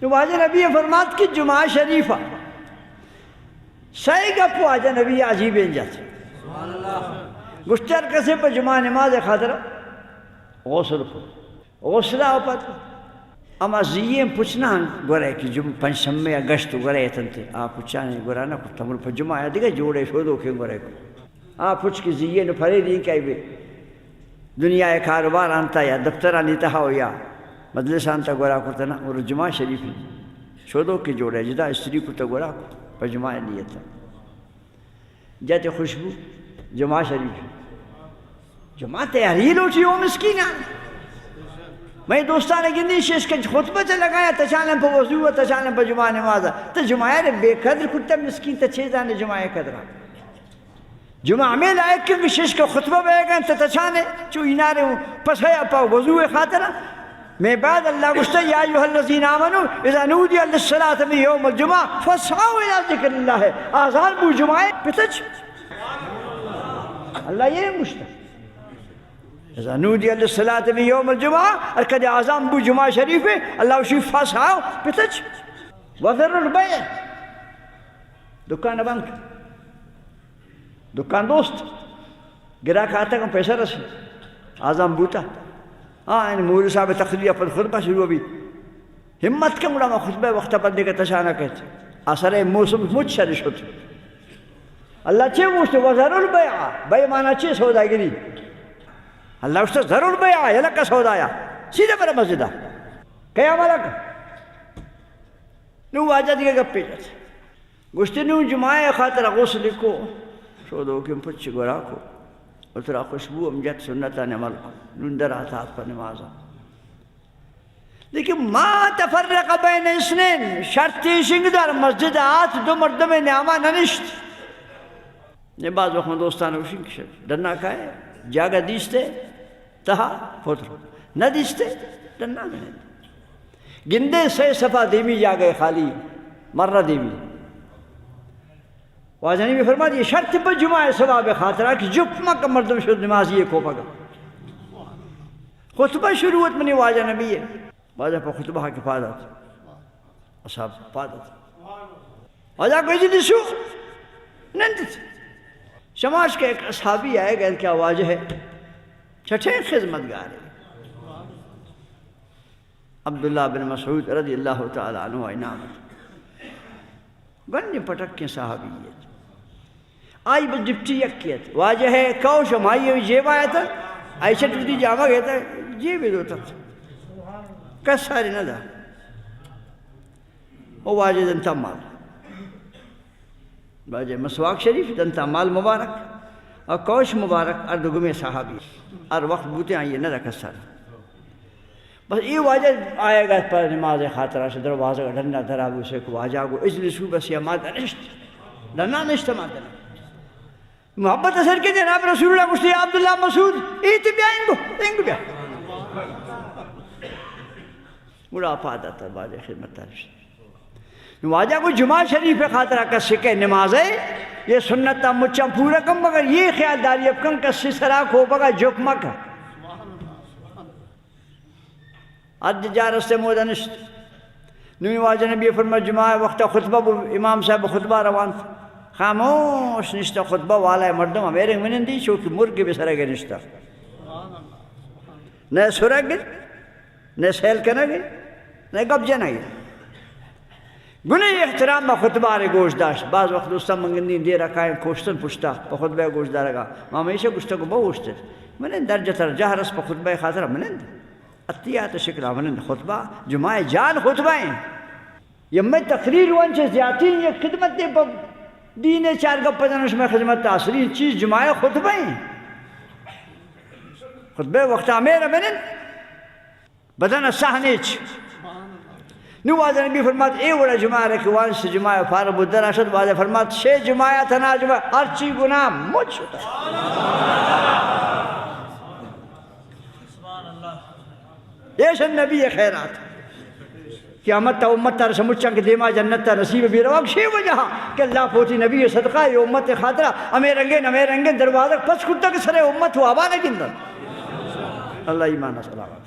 تو واجہ نبی فرمات کہ جمعہ شریفہ سائے گا پو واجہ نبی عجیب انجات گشتر کسے پہ جمعہ نماز خاطر غسل کو غسلہ اوپر اما زیئیں پوچھنا گورے کہ پنچ شمے اگشت گورے تنتے آپ پوچھانے گورانا کو تمر پہ جمعہ آیا دیکھا جوڑے شودو کے گورے کو آپ پوچھ کی زیئیں نو پھرے نہیں کہے بے دنیا کاروبار آنتا یا دفتر آنیتا ہو یا مجلس آنتا گورا کو تنا اور جمعہ شریفی شودو کے جوڑے جدا استری کو تا گورا کو پہ جمعہ نیتا جاتے خوشبو جمعہ شریف جمعہ تیاری لوٹی ہو مسکین آنے میں دوستان گندی شیش کے خطبہ چا لگایا تچانن پہ وضوع تچانن پہ جمعہ نمازہ تا جمعہ رے بے قدر کتا مسکین تا چیزانے جمعہ قدرہ جمعہ میں لائق کہ شیش کا خطبہ بے گئے تا تچانے چو انارے پس ہے پا وضوع خاطرہ میں بعد اللہ گشتا یا ایوہ الذین آمنوا اذا نودی للصلاة من یوم الجمعہ فاسعوا الى ذکر اللہ ہے آزان بو جمعہ پتچ اللہ یہ گشتا اذا نودی للصلاة من یوم الجمعہ ارکد آزان بو جمعہ شریف ہے اللہ وشی فاسعوا پتچ وذر البیع دکان بنک دکان دوست گرا کھاتا کم پیسہ رسی آزان بوتا یعنی مولی صاحب تقریہ پر خطبہ شروع بھی ہمت کم اڑا میں خطبہ وقت پر دے کے تشانہ کہتے اثر موسم مجھ شرش ہوتے اللہ چھے موشتے وَذَرُ الْبَيْعَ بے معنی چھے سودا گری اللہ اس سے ذَرُ الْبَيْعَ یہ لکا سودایا سیدھے پر مسجدہ کیا ملک نو واجہ دیگے گپے جاتے گوشتے نو جمعہ خاطر غسل کو شودو کم پچھ گورا کو اترا خوشبو امجد سنتا نمال نندر آتات پر نمازا لیکن ما تفرق بین اسنین شرطی شنگ دار مسجد آت دو مردم نعمہ ننشت یہ بعض وقت میں دوستان شنگ شد ڈرنا کہے جاگہ دیستے تہا پتر نہ دیستے ڈرنا نہیں گندے سے صفحہ دیمی جاگہ خالی مرہ دیمی واجہ نے بھی فرما دیا شرط پر جمعہ ثواب خاطرہ کہ جپمہ کا مردم شد نمازی کو پگا خطبہ شروعت منی واجہ نبی ہے واجہ پر خطبہ کی فادت اصحاب فادت واجہ کو اجلی شو نندت شماش کے ایک اصحابی آئے گئے کیا واجہ ہے چھٹے خدمتگار ہے عبداللہ بن مسعود رضی اللہ تعالی عنہ انعامت گنی پٹک کے صحابیت آئی بس ڈپٹی یکیت واجہ ہے کوش ہمائی ہوئی جیب آیا تھا ایسا ٹوٹی جامع گیا تھا جیب ہی دوتا تھا کس ساری نہ دا وہ واجہ دنتا مال واجہ مسواق شریف دنتا مال مبارک اور کوش مبارک اردگم صحابی اور وقت بوتے آئیے نہ دا کس ساری بس یہ واجہ آئے گا پر نماز خاطرہ سے دروازہ کا ڈھنڈا دھرابو سے کو واجہ کو اجلسو بس یا مادہ نشت ڈھنڈا نشت مادہ نشت محبت اثر کے جناب رسول اللہ مجھتے عبداللہ مسعود ایتی بیا انگو بیا مڑا پادا تھا واجہ خدمت تارشت واجہ کو جمعہ شریف خاطرہ کا سکے نماز ہے یہ سنتا مچھا پورا کم مگر یہ خیال داری اب کن کسی سراک ہو بگا جکمہ کا عد جا رستے مودا نشت نوی واجہ نبی فرما جمعہ وقت خطبہ امام صاحب خطبہ روان تھا خاموش نشتا خطبہ والا مردم میرے منن دی چونکہ مرگی بھی سرگے نشتا نہ سرگے نہ سیل کرنا گئے نہ گب جانا گئے گناہ احترام میں خطبہ آرے گوشت داشت بعض وقت دوستا منگندین دے رکھائیں کوشتن پوچھتا پا خطبہ گوشت دارگا ہمیشہ گوشتا کو بہوشتے منن درجہ ترجہ رس پا خطبہ خاطرہ منن اتیات شکلہ منن خطبہ جمعہ جان خطبہ ہیں یہ میں تقریر وانچہ زیادتی ہیں یہ خدمت دے پا دین چار گپ پدنش میں خدمت تاثرین چیز جمعہ خطبہ ہیں خطبہ وقت آمیر منن بدن سہنیچ نو واجہ نبی فرمات اے وڑا جمعہ رکھوان سے جمعہ فارب الدراشت واجہ فرمات شے جمعہ تنا جمعہ ہر چی گناہ مجھ ہوتا یہ شن نبی خیرات قیامت تا امت تا رسمچان کے دیما جنت تا نصیب بھی رواق شے وجہ کہ اللہ پوتی نبی صدقہ یہ امت خاطرہ امیر انگین دروازہ پس کتا کے سرے امت ہو آبانا گندن اللہ ایمان صلاح